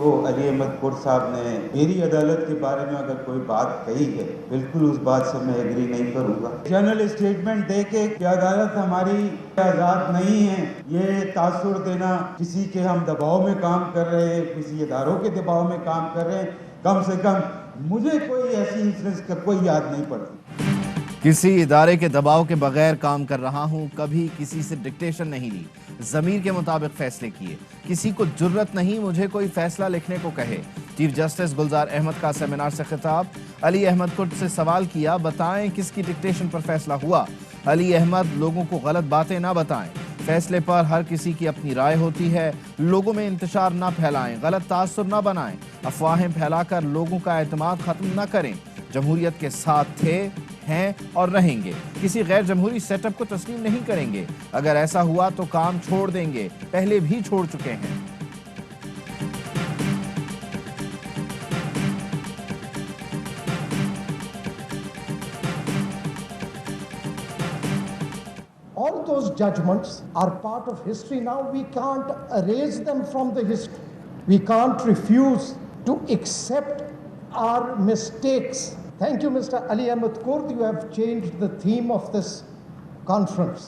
तो अली अहमद कुर्द साहब ने मेरी अदालत के बारे में अगर कोई बात कही है, बिल्कुल उस बात से मैं एग्री नहीं करूँगा। जनरल स्टेटमेंट दे के कि अदालत हमारी आज़ाद नहीं है, ये तासुर देना किसी के हम दबाव में काम कर रहे हैं, किसी इदारों के दबाव में काम कर रहे हैं, कम से कम मुझे कोई ऐसी इंसिडेंस का कोई याद नहीं पड़ती। किसी इदारे के दबाव के बगैर काम कर रहा हूं, कभी किसी से डिक्टेशन नहीं ली, ज़मीर के मुताबिक फैसले किए, किसी को जुर्रत नहीं मुझे कोई फैसला लिखने को कहे। चीफ जस्टिस गुलजार अहमद का सेमिनार से खिताब। अली अहमद कुर्द से सवाल किया, बताएं किसकी डिक्टेशन पर फैसला हुआ। अली अहमद, लोगों को गलत बातें ना बताएं, फैसले पर हर किसी की अपनी राय होती है, लोगों में इंतशार ना फैलाएं, गलत तासुर ना बनाएं, अफवाहें फैलाकर लोगों का एतमाद खत्म ना करें। जमहूरियत के साथ थे, हैं और रहेंगे, किसी गैर जमहूरी सेटअप को तस्लीम नहीं करेंगे। अगर ऐसा हुआ तो काम छोड़ देंगे, पहले भी छोड़ चुके हैं। All those judgments are part of history now. We can't erase them from the history. We can't refuse to accept our mistakes. Thank you, Mr. Ali Ahmad Kurd. You have changed the theme of this conference.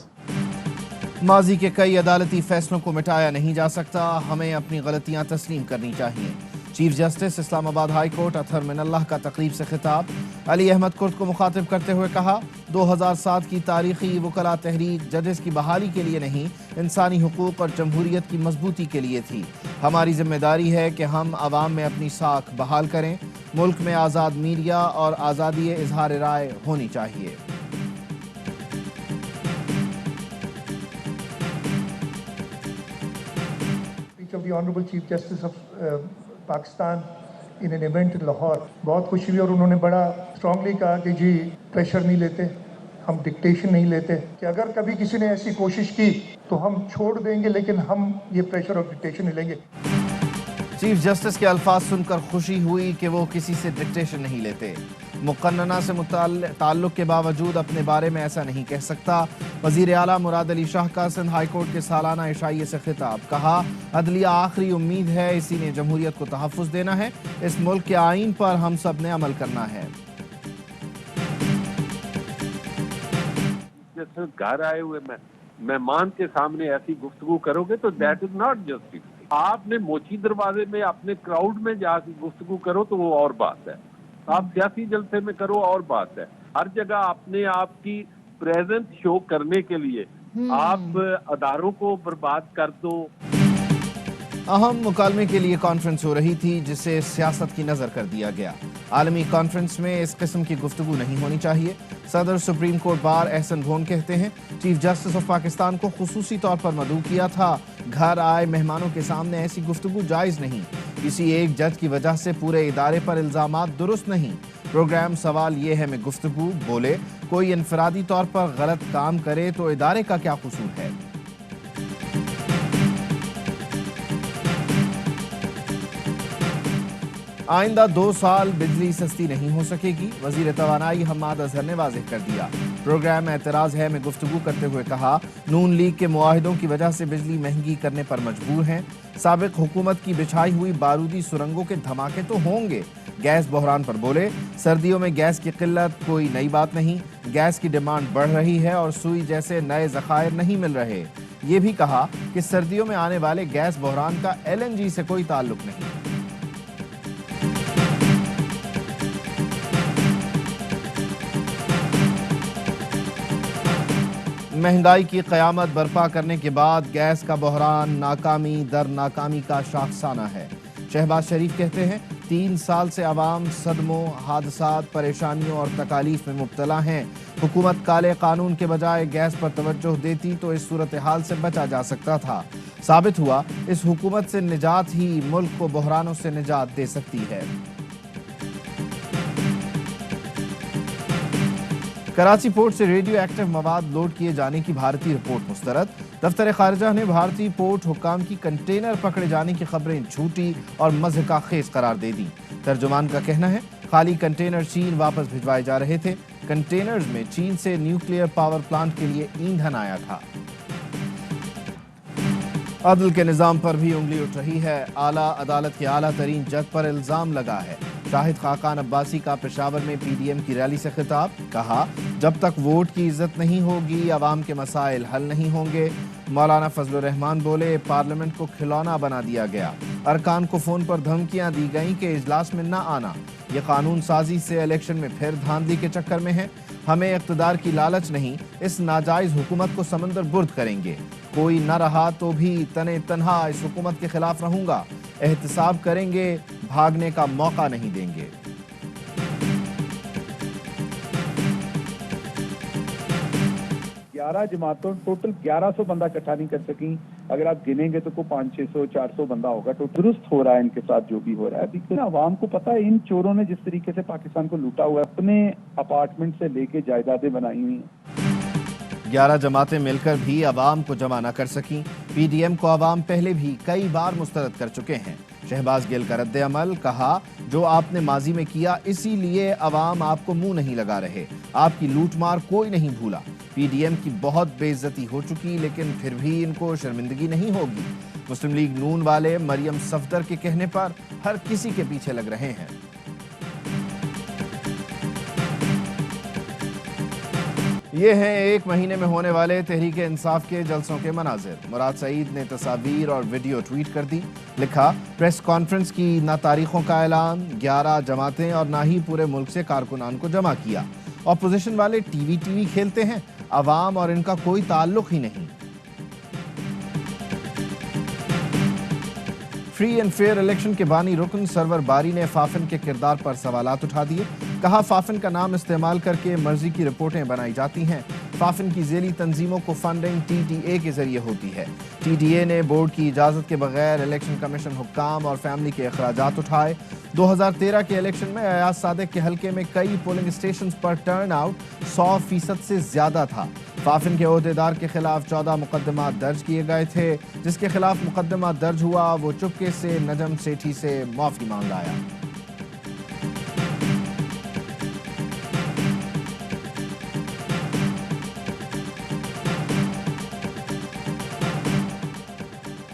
माजी के कई अदालती फैसलों को मिटाया नहीं जा सकता, हमें अपनी गलतियां तस्लीम करनी चाहिए। Chief justice Islamabad high court Athar Minallah का तकरीब से खिताब। अली अहमद कुर्द को मुखातिब करते हुए कहा, 2007 की तारीखी वकला तहरीक जजेस की बहाली के लिए नहीं, इंसानी हुकूक और जमहूरियत की मजबूती के लिए थी। हमारी जिम्मेदारी है कि हम अवाम में अपनी साख बहाल करें। मुल्क में आज़ाद मीडिया और आज़ादी इजहार राय होनी चाहिए। of the Honorable Chief Justice of Pakistan in an event in Lahore, बहुत खुशी हुई और उन्होंने बड़ा स्ट्रांगली कहा कि जी प्रेशर नहीं लेते, हम डिक्टेशन नहीं लेते, कि अगर कभी किसी ने ऐसी कोशिश की तो हम छोड़ देंगे, लेकिन हम ये प्रेशर और डिक्टेशन नहीं लेंगे। चीफ जस्टिस के अल्फाज सुनकर खुशी हुई कि वो किसी से डिक्टेशन नहीं लेते। मुकन्नना से ताल्लुक के बावजूद अपने बारे में ऐसा नहीं कह सकता। वज़ीर आला मुराद अली शाह का सिंध हाई कोर्ट के सालाना इशाइये से खिताब। कहा, अदलिया आखिरी उम्मीद है, इसी ने जमहूरियत को तहफ़्फ़ुज़ देना है, इस मुल्क के आईन पर हम सब ने अमल करना है। जैसे घर आए हुए मेहमान के सामने ऐसी गुफ्तगू करोगे तो दैट इज नॉट जस्टिस। आपने मोची दरवाजे में अपने क्राउड में जाकर गुफ्तगू करो तो वो और बात है, आप सियासी जलसे में करो और बात है। हर जगह अपने आप की प्रेजेंस शो करने के लिए आप अदारों को बर्बाद कर दो। अहम मुकालमे के लिए कॉन्फ्रेंस हो रही थी जिसे सियासत की नज़र कर दिया गया। आलमी कॉन्फ्रेंस में इस किस्म की गुफ्तगू नहीं होनी चाहिए। सदर सुप्रीम कोर्ट बार एहसन भोन कहते हैं, चीफ जस्टिस ऑफ पाकिस्तान को खुसूसी तौर पर मदऊ किया था। घर आए मेहमानों के सामने ऐसी गुफ्तगू जायज़ नहीं। किसी एक जज की वजह से पूरे इदारे पर इल्ज़ामात दुरुस्त नहीं। प्रोग्राम सवाल ये है में गुफ्तगू बोले, कोई इनफरादी तौर पर गलत काम करे तो इदारे का क्या कसूर है। आइंदा 2 साल बिजली सस्ती नहीं हो सकेगी, वजीर तवानाई हम्माद अजहर ने वाज़ेह कर दिया। प्रोग्राम एतराज़ है में गुफ्तगू करते हुए कहा, नून लीग के मुआहिदों की वजह से बिजली महंगी करने पर मजबूर हैं। साबिक हुकूमत की बिछाई हुई बारूदी सुरंगों के धमाके तो होंगे। गैस बहरान पर बोले, सर्दियों में गैस की किल्लत कोई नई बात नहीं, गैस की डिमांड बढ़ रही है और सुई जैसे नए ज़खायर नहीं मिल रहे। ये भी कहा कि सर्दियों में आने वाले गैस बहरान का LNG से कोई ताल्लुक नहीं। महंगाई की क़यामत बर्पा करने के बाद गैस का बहरान नाकामी दर नाकामी का शाखसाना है। शहबाज शरीफ कहते हैं, 3 साल से आवाम सदमों, हादसात, परेशानियों और तकालीफ में मुब्तला हैं। हुकूमत काले कानून के बजाय गैस पर तवज्जो देती तो इस सूरत हाल से बचा जा सकता था। साबित हुआ, इस हुकूमत से निजात ही मुल्क को बहरानों से निजात दे सकती है। कराची पोर्ट से रेडियो एक्टिव मवाद लोड किए जाने की भारतीय रिपोर्ट मुस्तरद। दफ्तर खारजा ने भारतीय पोर्ट हुक्काम की कंटेनर पकड़े जाने की खबरें झूठी और मज़हका खेज करार दे दी। तर्जुमान का कहना है, खाली कंटेनर चीन वापस भिजवाए जा रहे थे। कंटेनर्स में चीन से न्यूक्लियर पावर प्लांट के लिए ईंधन आया था। عدل کے نظام پر بھی انگلی اٹھ رہی ہے۔ اعلیٰ عدالت کے اعلیٰ ترین جج پر الزام لگا ہے۔ شاہد خاقان عباسی کا پشاور میں پی ڈی ایم کی ریلی سے خطاب، کہا جب تک ووٹ کی عزت نہیں ہوگی عوام کے مسائل حل نہیں ہوں گے۔ مولانا فضل الرحمان بولے پارلیمنٹ کو کھلونا بنا دیا گیا، ارکان کو فون پر دھمکیاں دی گئیں کہ اجلاس میں نہ آنا۔ یہ قانون سازی سے الیکشن میں پھر دھاندلی کے چکر میں ہے۔ ہمیں اقتدار کی لالچ نہیں، اس ناجائز حکومت کو سمندر برد کریں گے۔ کوئی نہ رہا تو بھی تنے تنہا اس حکومت کے خلاف رہوں گا۔ احتساب کریں گے، بھاگنے کا موقع نہیں دیں گے۔ 11 جماعتوں ٹوٹل 1100 بندہ اکٹھا نہیں کر سکیں۔ اگر آپ گنیں گے تو کوئی 500 400 بندہ ہوگا۔ تو درست ہو رہا ہے ان کے ساتھ جو بھی ہو رہا ہے، لیکن عوام کو پتا ہے ان چوروں نے جس طریقے سے پاکستان کو لوٹا ہوا ہے، اپنے اپارٹمنٹ سے لے کے جائیدادیں بنائی ہوئی ہیں۔ 11 جماعتیں مل کر بھی عوام کو جمع نہ کر سکیں۔ پی ڈی ایم کو عوام پہلے بھی کئی بار مسترد کر چکے ہیں۔ شہباز گل کا رد عمل، کہا جو آپ نے ماضی میں کیا اسی لیے عوام آپ کو منہ نہیں لگا رہے، آپ کی لوٹ مار کوئی نہیں بھولا۔ پی ڈی ایم کی بہت بے عزتی ہو چکی لیکن پھر بھی ان کو شرمندگی نہیں ہوگی۔ مسلم لیگ نون والے مریم صفدر کے کہنے پر ہر کسی کے پیچھے لگ رہے ہیں۔ یہ ہیں ایک مہینے میں ہونے والے تحریک انصاف کے جلسوں کے مناظر۔ مراد سعید نے تصاویر اور ویڈیو ٹویٹ کر دی، لکھا پریس کانفرنس کی نہ تاریخوں کا اعلان، 11 جماعتیں اور نہ ہی پورے ملک سے کارکنان کو جمع کیا۔ اپوزیشن والے ٹی وی کھیلتے ہیں، عوام اور ان کا کوئی تعلق ہی نہیں۔ فری اینڈ فیئر الیکشن کے بانی رکن سرور باری نے فافن کے کردار پر سوالات اٹھا دیے، کہا فافن کا نام استعمال کر کے مرضی کی رپورٹیں بنائی جاتی ہیں۔ فافن کی ذیلی تنظیموں کو فنڈنگ ٹی ٹی اے کے ذریعے ہوتی ہے۔ ٹی ٹی اے نے بورڈ کی اجازت کے بغیر الیکشن کمیشن حکام اور فیملی کے اخراجات اٹھائے۔ 2013 کے الیکشن میں ایاز صادق کے حلقے میں کئی پولنگ اسٹیشنز پر ٹرن آؤٹ 100% سے زیادہ تھا۔ فافن کے عہدیدار کے خلاف 14 مقدمات درج کیے گئے تھے۔ جس کے خلاف مقدمہ درج ہوا وہ چپکے سے نجم سیٹھی سے معافی مانگ آیا۔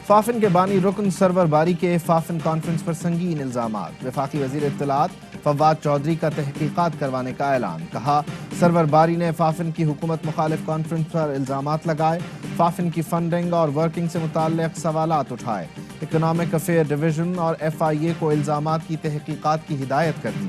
فافن کے بانی رکن سرور باری کے فافن کانفرنس پر سنگین الزامات، وفاقی وزیر اطلاعات فواد چودھری کا تحقیقات کروانے کا اعلان، کہا سرور باری نے فافن کی حکومت مخالف کانفرنس پر الزامات لگائے، فافن کی فنڈنگ اور ورکنگ سے متعلق سوالات اٹھائے، اکنامک افیئر ڈویژن اور ایف آئی اے کو الزامات کی تحقیقات کی ہدایت کر دی۔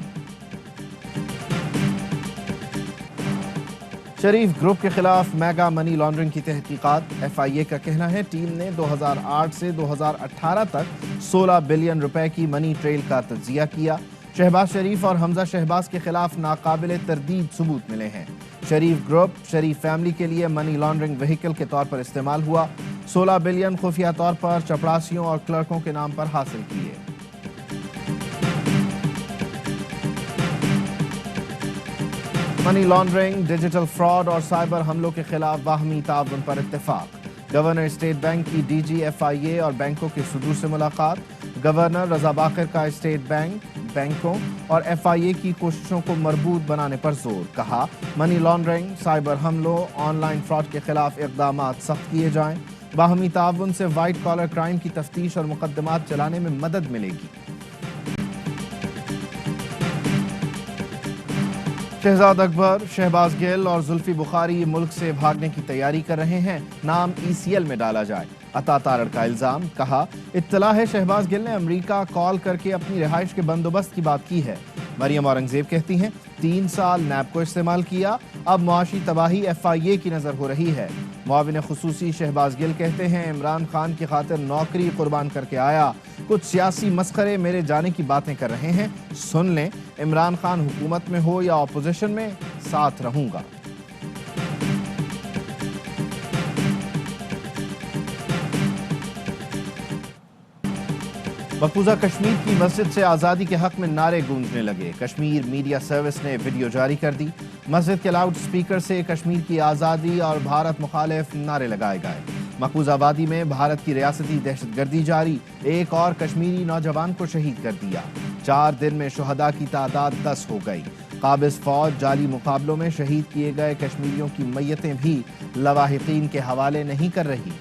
شریف گروپ کے خلاف میگا منی لانڈرنگ کی تحقیقات، ایف آئی اے کا کہنا ہے ٹیم نے 2008 سے 2018 تک 16 بلین روپے کی منی ٹریل کا تجزیہ کیا۔ شہباز شریف اور حمزہ شہباز کے خلاف ناقابل تردید ثبوت ملے ہیں۔ شریف گروپ شریف فیملی کے لیے منی لانڈرنگ وہیکل کے طور پر استعمال ہوا، 16 بلین خفیہ طور پر چپڑاسیوں اور کلرکوں کے نام پر حاصل کیے۔ منی لانڈرنگ، ڈیجیٹل فراڈ اور سائبر حملوں کے خلاف باہمی تعاون پر اتفاق۔ گورنر اسٹیٹ بینک کی ڈی جی ایف آئی اے اور بینکوں کے صدور سے ملاقات۔ گورنر رضا باقر کا اسٹیٹ بینک، بینکوں اور ایف آئی اے کی کوششوں کو مربوط بنانے پر زور، کہا منی لانڈرنگ، سائبر حملوں، آن لائن فراڈ کے خلاف اقدامات سخت کیے جائیں۔ باہمی تعاون سے وائٹ کالر کرائم کی تفتیش اور مقدمات چلانے میں مدد ملے گی۔ شہزاد اکبر، شہباز گل اور زلفی بخاری ملک سے بھاگنے کی تیاری کر رہے ہیں، نام ای سی ایل میں ڈالا جائے۔ عطا تارڑ کا الزام، کہا اطلاع ہے شہباز گل نے امریکہ کال کر کے اپنی رہائش کے بندوبست کی بات کی ہے۔ مریم اورنگزیب کہتی ہیں 3 سال نیب کو استعمال کیا، اب معاشی تباہی ایف آئی اے کی نظر ہو رہی ہے۔ معاون خصوصی شہباز گل کہتے ہیں عمران خان کی خاطر نوکری قربان کر کے آیا، کچھ سیاسی مسخرے میرے جانے کی باتیں کر رہے ہیں، سن لیں، عمران خان حکومت میں ہو یا اپوزیشن میں، ساتھ رہوں گا۔ مقبوضہ کشمیر کی مسجد سے آزادی کے حق میں نعرے گونجنے لگے۔ کشمیر میڈیا سروس نے ویڈیو جاری کر دی۔ مسجد کے لاؤڈ سپیکر سے کشمیر کی آزادی اور بھارت مخالف نعرے لگائے گئے۔ مقبوضہ وادی میں بھارت کی ریاستی دہشت گردی جاری، ایک اور کشمیری نوجوان کو شہید کر دیا۔ 4 دن میں شہداء کی تعداد 10 ہو گئی۔ قابض فوج جعلی مقابلوں میں شہید کیے گئے کشمیریوں کی میتیں بھی لواحقین کے حوالے نہیں کر رہی۔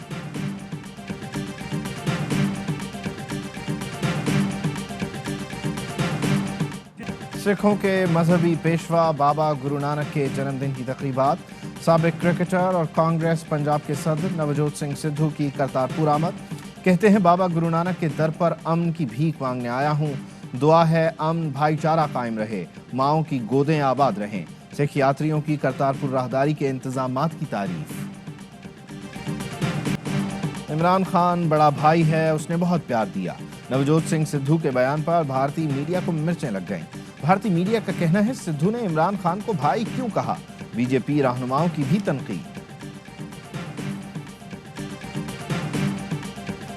सिखों के मजहबी पेशवा बाबा गुरु नानक के जन्मदिन की तकरीबात, साबिक क्रिकेटर और कांग्रेस पंजाब के सदर नवजोत सिंह सिद्धू की करतारपुर आमद। कहते हैं बाबा गुरु नानक के दर पर अमन की भीख मांगने आया हूँ, दुआ है अमन भाईचारा कायम रहे, माओं की गोदें आबाद रहें। सिख यात्रियों की करतारपुर राहदारी के इंतजामात की तारीफ। इमरान खान बड़ा भाई है, उसने बहुत प्यार दिया। नवजोत सिंह सिद्धू के बयान पर भारतीय मीडिया को मिर्चें लग गईं। भारतीय मीडिया का कहना है सिद्धू ने इमरान खान को भाई क्यों कहा। बीजेपी रहनुमाओं की भी तनकीद।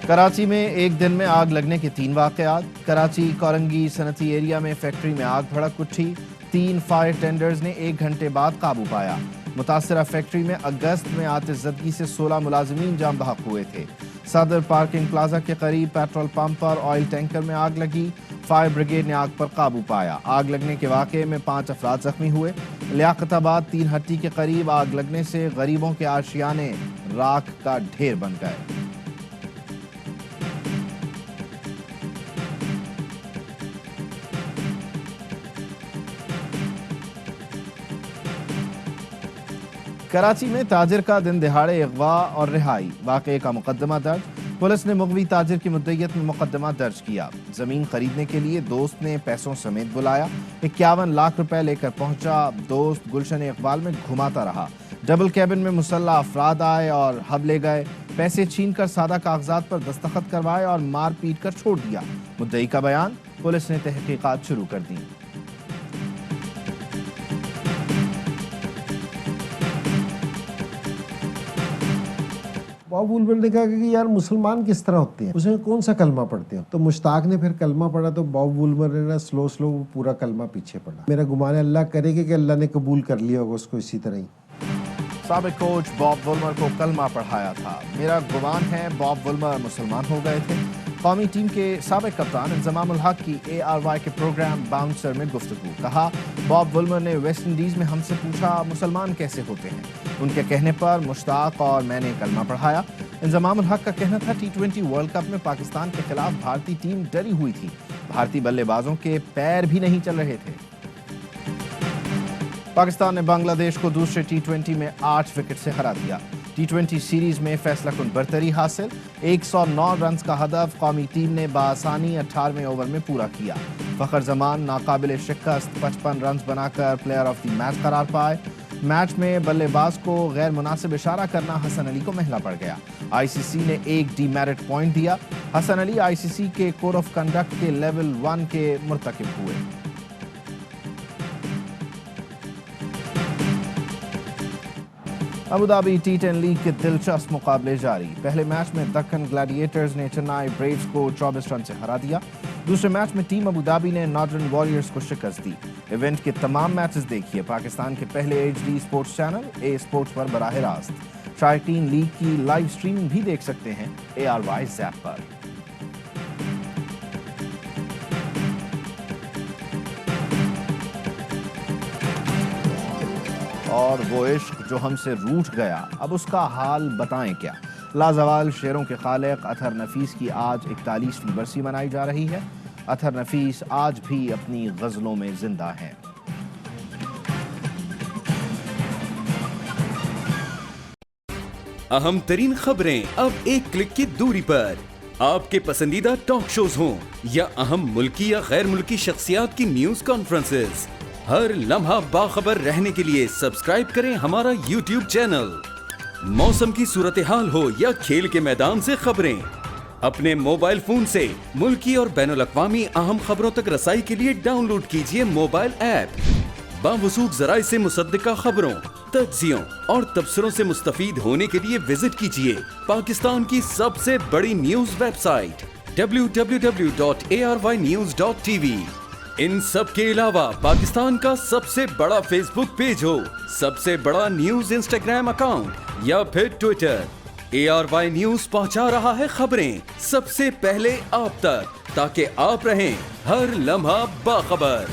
कराची में एक दिन में आग लगने के 3 वाकयात। कराची कोरंगी सनती एरिया में फैक्ट्री में आग भड़क उठी। 3 फायर टेंडर्स ने 1 घंटे बाद काबू पाया। मुतासरा फैक्ट्री में अगस्त में आतिशज़दगी से 16 मुलाजिमीन जाम बहक हुए थे। सदर पार्किंग प्लाजा के करीब पेट्रोल पंप पर ऑयल टैंकर में आग लगी। फायर ब्रिगेड ने आग पर काबू पाया। आग लगने के वाक़े में 5 अफराद जख्मी हुए। लियाकताबाद 3 हट्टी के करीब आग लगने से गरीबों के आशियाने राख का ढेर बन गए। कराची में ताजिर का दिन दिहाड़े अगवा और रिहाई, वाक़े का मुकदमा दर्ज। पुलिस ने मुगवी ताजिर की मुद्दईयत में मुकदमा दर्ज किया। जमीन खरीदने के लिए दोस्त ने पैसों समेत बुलाया। 51 लाख रुपए लेकर पहुंचा। दोस्त गुलशन इकबाल में घुमाता रहा। डबल कैबिन में मुसल्ला अफराद आए और हब ले गए। पैसे छीनकर सादा कागजात पर दस्तखत करवाए और मार पीट कर छोड़ दिया। मुद्दई का बयान, पुलिस ने तहकीकात शुरू कर दी। बॉब वुलमर ने कहा कि यार मुसलमान किस तरह होते हैं, उसमें कौन सा कलमा पढ़ते हैं। तो मुश्ताक ने फिर कलमा पढ़ा तो बॉब वुलमर ने ना स्लो वो पूरा कलमा पीछे पढ़ा। मेरा गुमान है अल्लाह करेगा कि अल्लाह ने कबूल कर लिया होगा उसको इसी तरह ही। साबिक कोच बॉब वुलमर को कलमा पढ़ाया था। मेरा गुमान है बॉब वुलमर मुसलमान हो गए थे। कौमी टीम के साबिक कप्तान इंजमाम उल हक की ARY के प्रोग्राम बाउंसर में गुफ्तगू। कहा बॉब वुलमर ने वेस्ट इंडीज में हमसे पूछा मुसलमान कैसे होते हैं। उनके कहने पर मुश्ताक और मैंने कलमा पढ़ाया। इंजमाम उल हक का कहना था T20 वर्ल्ड कप में पाकिस्तान के खिलाफ भारतीय टीम डरी हुई थी। भारतीय बल्लेबाजों के पैर भी नहीं चल रहे थे। पाकिस्तान ने बांग्लादेश को दूसरे T20 में 8 विकेट से हरा दिया। T20 सीरीज में फैसलाकुन बरतरी हासिल। 109 रन का हदफ कौमी टीम ने बासानी 18वें ओवर में पूरा किया। फखर जमान नाकाबिल शिकस्त 55 रन बनाकर प्लेयर ऑफ द मैच करार पाए। मैच में बल्लेबाज को गैर मुनासिब इशारा करना हसन अली को महंगा पड़ गया। ICC ने 1 डीमेरिट पॉइंट दिया। हसन अली ICC के कोड ऑफ कंडक्ट के लेवल 1 के मुर्तकिब हुए। अबू धाबी T10 लीग के दिलचस्प मुकाबले जारी। पहले मैच में दक्कन ग्लैडिएटर्स ने चेन्नई ब्रेव्स को 24 रन से हरा दिया। दूसरे मैच में टीम अबू धाबी ने नॉर्दर्न वॉरियर्स को शिकस्त दी। इवेंट के तमाम मैचेस देखिए पाकिस्तान के पहले HD sports channel A sports पर बराह रास्त। शायकीन लीग की लाइव स्ट्रीमिंग भी देख सकते हैं ARY ज़ैप पर। और वो इश्क जो हमसे रूठ गया, अब उसका हाल बताएं क्या। लाजवाल शेरों के खालिक अतहर नफीस की आज 41वीं बरसी मनाई जा रही है। अतहर नफीस आज भी अपनी गजलों में जिंदा हैं। अहम तरीन खबरें अब एक क्लिक की दूरी पर। आपके पसंदीदा टॉक शोज हों या अहम मुल्की या गैर मुल्की शख्सियात की न्यूज कॉन्फ्रेंसेस, हर लम्हा बाखबर रहने के लिए सब्सक्राइब करें हमारा YouTube चैनल। मौसम की सूरत हाल हो या खेल के मैदान से खबरें, अपने मोबाइल फोन से मुल्की और बैनुल अक़वामी अहम खबरों तक रसाई के लिए डाउनलोड कीजिए मोबाइल ऐप। बावसूख ज़राए से मुसद्दिका खबरों, तज्ज़ियों और तबसरों से मुस्तफीद होने के लिए विजिट कीजिए पाकिस्तान की सबसे बड़ी न्यूज वेबसाइट www.arynews.tv। इन सब के अलावा पाकिस्तान का सबसे बड़ा फेसबुक पेज हो, सबसे बड़ा न्यूज इंस्टाग्राम अकाउंट या फिर ट्विटर, ARY न्यूज पहुंचा रहा है खबरें सबसे पहले आप तक, ताकि आप रहें हर लम्हा बाखबर।